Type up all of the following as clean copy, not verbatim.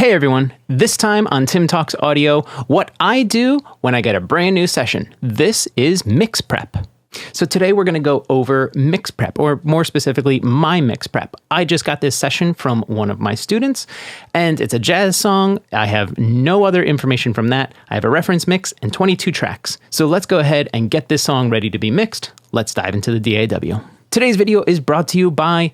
Hey everyone, this time on Tim Talks Audio, what I do when I get a brand new session. This is mix prep. So today we're going to go over mix prep, or more specifically, my mix prep. I just got this session from one of my students, and it's a jazz song. I have no other information from that. I have a reference mix and 22 tracks. So let's go ahead and get this song ready to be mixed. Let's dive into the DAW. Today's video is brought to you by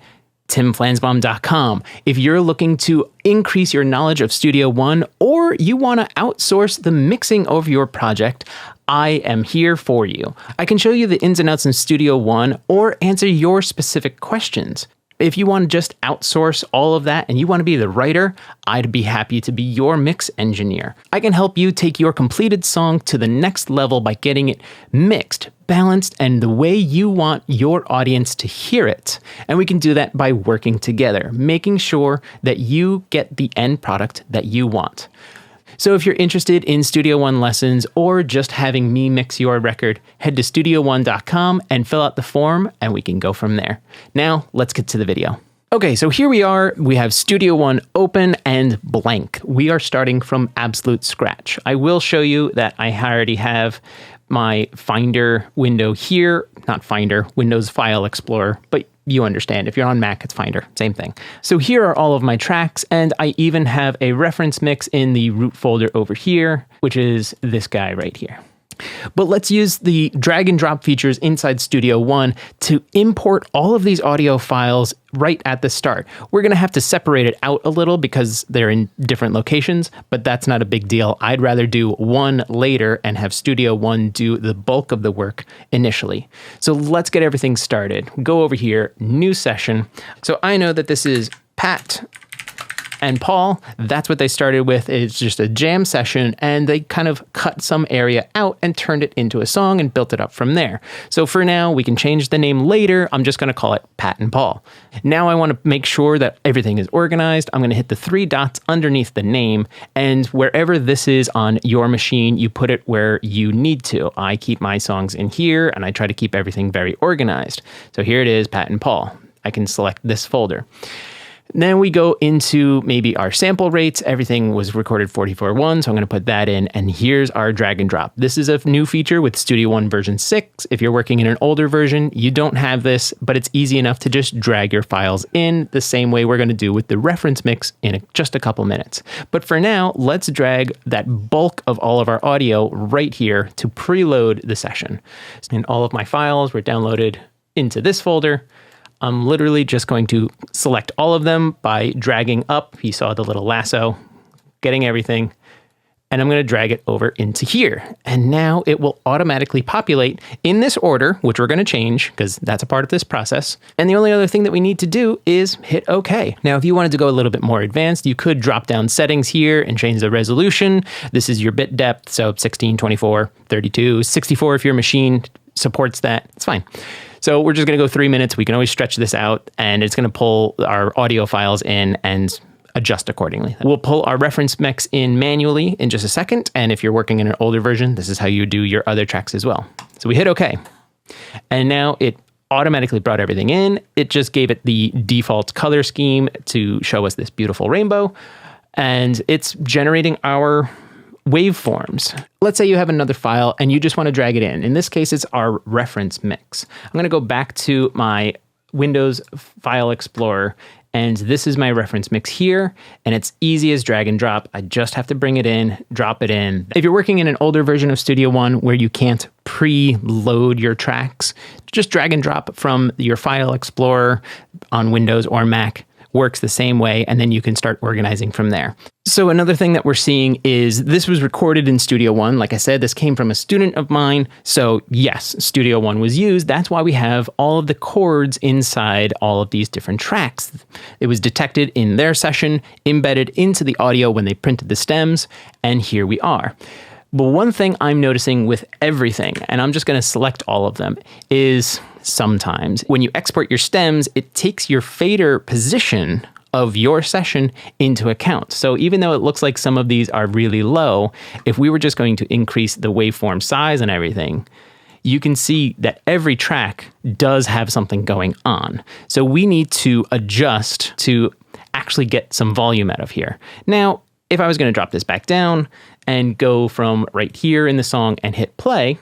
timflansbaum.com. If you're looking to increase your knowledge of Studio One, or you want to outsource the mixing of your project, I am here for you. I can show you the ins and outs in Studio One or answer your specific questions. If you want to just outsource all of that and you want to be the writer, I'd be happy to be your mix engineer. I can help you take your completed song to the next level by getting it mixed, balanced, and the way you want your audience to hear it. And we can do that by working together, making sure that you get the end product that you want. So if you're interested in Studio One lessons or just having me mix your record, head to studioone.com and fill out the form and we can go from there. Now, let's get to the video. Okay, so here we are. We have Studio One open and blank. We are starting from absolute scratch. I will show you that I already have my Finder window here, not Finder, Windows File Explorer, but you understand. If you're on Mac, it's Finder, same thing. So here are all of my tracks, and I even have a reference mix in the root folder over here, which is this guy right here. But let's use the drag and drop features inside Studio One to import all of these audio files right at the start. We're going to have to separate it out a little because they're in different locations, but that's not a big deal. I'd rather do one later and have Studio One do the bulk of the work initially. So let's get everything started. Go over here, new session. So I know that this is Pat and Paul. That's what they started with. It's just a jam session, and they kind of cut some area out and turned it into a song and built it up from there. So for now, we can change the name later. I'm just going to call it Pat and Paul. Now I want to make sure that everything is organized. I'm going to hit the 3 dots underneath the name, and wherever this is on your machine, you put it where you need to. I keep my songs in here, and I try to keep everything very organized. So here it is, Pat and Paul. I can select this folder. Then we go into maybe our sample rates. Everything was recorded 44.1, so I'm going to put that in. And here's our drag and drop. This is a new feature with Studio One version 6. If you're working in an older version, you don't have this, but it's easy enough to just drag your files in the same way we're going to do with the reference mix in just a couple minutes. But for now, let's drag that bulk of all of our audio right here to preload the session. And all of my files were downloaded into this folder. I'm literally just going to select all of them by dragging up. You saw the little lasso, getting everything, and I'm going to drag it over into here. And now it will automatically populate in this order, which we're going to change because that's a part of this process. And the only other thing that we need to do is hit OK. Now, if you wanted to go a little bit more advanced, you could drop down settings here and change the resolution. This is your bit depth, so 16, 24, 32, 64 if your machine supports that. It's fine. So we're just going to go 3 minutes. We can always stretch this out, and it's going to pull our audio files in and adjust accordingly. We'll pull our reference mix in manually in just a second. And if you're working in an older version, this is how you do your other tracks as well. So we hit OK. And now it automatically brought everything in. It just gave it the default color scheme to show us this beautiful rainbow. And it's generating our waveforms. Let's say you have another file and you just want to drag it in. In this case, it's our reference mix. I'm going to go back to my Windows File Explorer, and this is my reference mix here, and it's easy as drag and drop. I just have to bring it in, drop it in. If you're working in an older version of Studio One where you can't pre-load your tracks, just drag and drop from your File Explorer on Windows or Mac. Works the same way, and then you can start organizing from there. So another thing that we're seeing is this was recorded in Studio One. Like I said, this came from a student of mine. So yes, Studio One was used. That's why we have all of the chords inside all of these different tracks. It was detected in their session, embedded into the audio when they printed the stems, and here we are. But one thing I'm noticing with everything, and I'm just going to select all of them, is sometimes when you export your stems, it takes your fader position of your session into account. So even though it looks like some of these are really low, if we were just going to increase the waveform size and everything, you can see that every track does have something going on. So we need to adjust to actually get some volume out of here. Now, If I was going to drop this back down and go from right here in the song and hit play,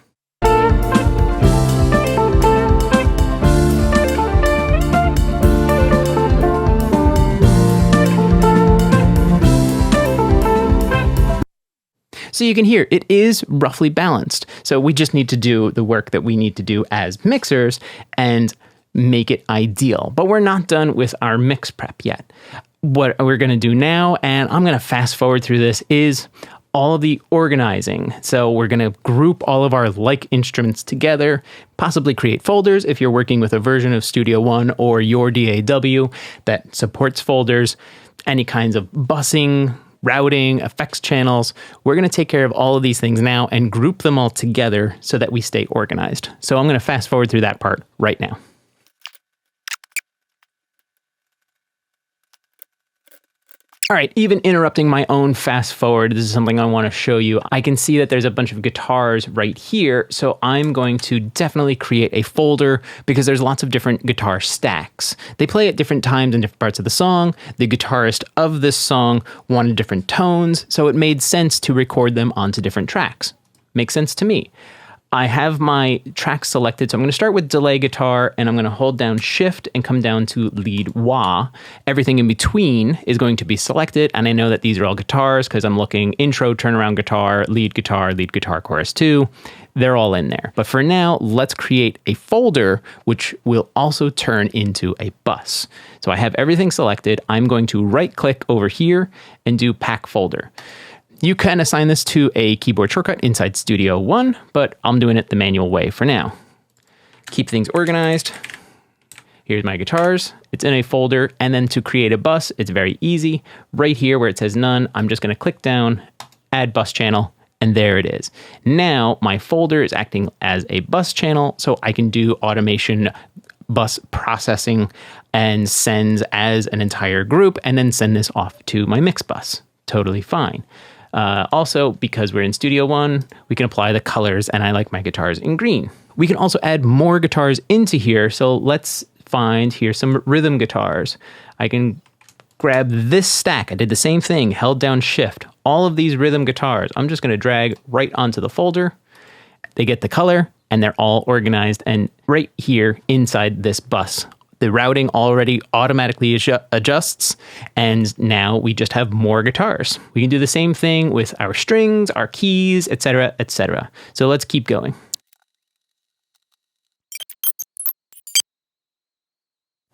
so you can hear it is roughly balanced. So we just need to do the work that we need to do as mixers and make it ideal. But we're not done with our mix prep yet. What we're going to do now, and I'm going to fast forward through this, is all of the organizing. So we're going to group all of our like instruments together, possibly create folders if you're working with a version of Studio One or your DAW that supports folders, any kinds of busing, routing, effects channels. We're going to take care of all of these things now and group them all together so that we stay organized. So I'm going to fast forward through that part right now. All right, even interrupting my own fast forward, this is something I want to show you. I can see that there's a bunch of guitars right here, so I'm going to definitely create a folder because there's lots of different guitar stacks. They play at different times in different parts of the song. The guitarist of this song wanted different tones, so it made sense to record them onto different tracks. Makes sense to me. I have my tracks selected, so I'm going to start with delay guitar, and I'm going to hold down shift and come down to lead wah. Everything in between is going to be selected, and I know that these are all guitars because I'm looking intro, turnaround guitar, lead guitar, chorus 2. They're all in there. But for now, let's create a folder, which will also turn into a bus. So I have everything selected. I'm going to right click over here and do pack folder. You can assign this to a keyboard shortcut inside Studio One, but I'm doing it the manual way for now. Keep things organized. Here's my guitars. It's in a folder, and then to create a bus, it's very easy. Right here where it says none, I'm just going to click down, add bus channel, and there it is. Now my folder is acting as a bus channel, so I can do automation bus processing and sends as an entire group, and then send this off to my mix bus. Totally fine. Also, because we're in Studio One, we can apply the colors, and I like my guitars in green. We can also add more guitars into here, so let's find here some rhythm guitars. I can grab this stack. I did the same thing, held down shift. All of these rhythm guitars, I'm just going to drag right onto the folder. They get the color, and they're all organized, and right here inside this bus. The routing already automatically adjusts, and now we just have more guitars. We can do the same thing with our strings, our keys, etc., etc. So let's keep going.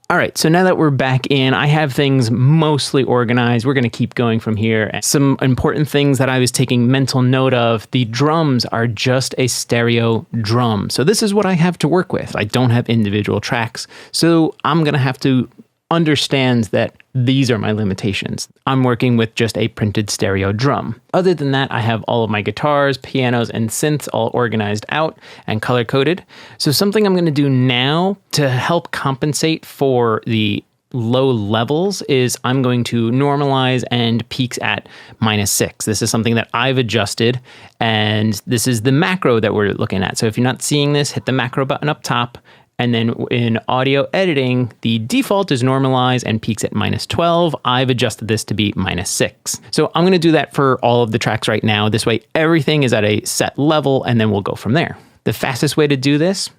All right, so now that we're back in, I have things mostly organized. We're going to keep going from here. Some important things that I was taking mental note of. The drums are just a stereo drum. So this is what I have to work with. I don't have individual tracks. So I'm going to have to understand that these are my limitations. I'm working with just a printed stereo drum. Other than that, I have all of my guitars, pianos, and synths all organized out and color-coded. So something I'm going to do now to help compensate for the low levels is I'm going to normalize and peaks at -6. This is something that I've adjusted, and this is the macro that we're looking at. So if you're not seeing this, hit the macro button up top. And then in audio editing, the default is normalize and peaks at -12. I've adjusted this to be -6. So I'm going to do that for all of the tracks right now. This way, everything is at a set level, and then we'll go from there. The fastest way to do this,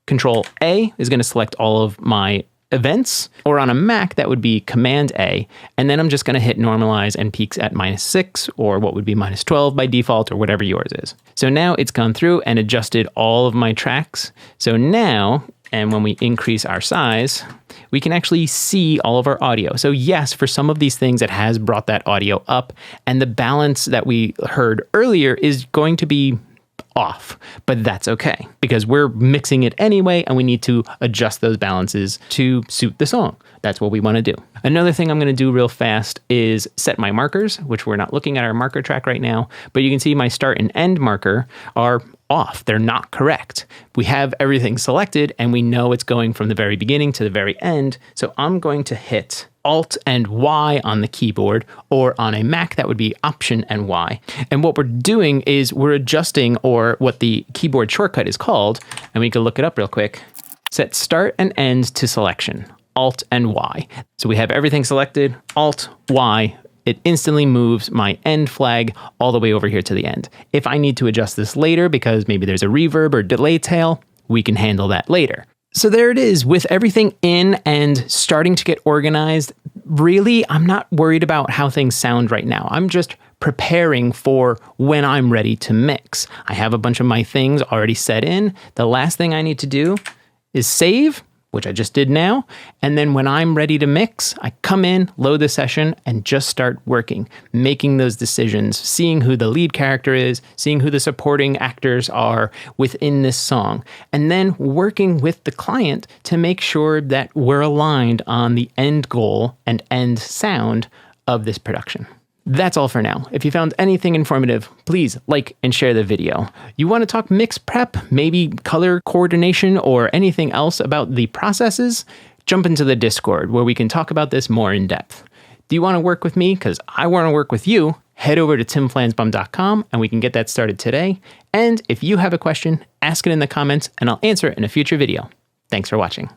Control A is going to select all of my events, or on a Mac, that would be Command A. And then I'm just going to hit normalize and peaks at -6, or what would be -12 by default, or whatever yours is. So now it's gone through and adjusted all of my tracks. So now, and when we increase our size, we can actually see all of our audio. So yes, for some of these things, it has brought that audio up, and the balance that we heard earlier is going to be off, but that's okay because we're mixing it anyway, and we need to adjust those balances to suit the song. That's what we want to do. Another thing I'm going to do real fast is set my markers, which we're not looking at our marker track right now, but you can see my start and end marker are off. They're not correct. We have everything selected, and we know it's going from the very beginning to the very end. So I'm going to hit Alt and Y on the keyboard, or on a Mac, that would be Option and Y. And what we're doing is we're adjusting, or what the keyboard shortcut is called, and we can look it up real quick, set start and end to selection, Alt and Y. So we have everything selected, Alt, Y, it instantly moves my end flag all the way over here to the end. If I need to adjust this later because maybe there's a reverb or delay tail, we can handle that later. So there it is. With everything in and starting to get organized, really, I'm not worried about how things sound right now. I'm just preparing for when I'm ready to mix. I have a bunch of my things already set in. The last thing I need to do is save, which I just did now. And then when I'm ready to mix, I come in, load the session, and just start working, making those decisions, seeing who the lead character is, seeing who the supporting actors are within this song, and then working with the client to make sure that we're aligned on the end goal and end sound of this production. That's all for now. If you found anything informative, please like and share the video. You want to talk mix prep, maybe color coordination, or anything else about the processes? Jump into the Discord where we can talk about this more in depth. Do you want to work with me? Because I want to work with you. Head over to timflansbaum.com and we can get that started today. And if you have a question, ask it in the comments and I'll answer it in a future video. Thanks for watching.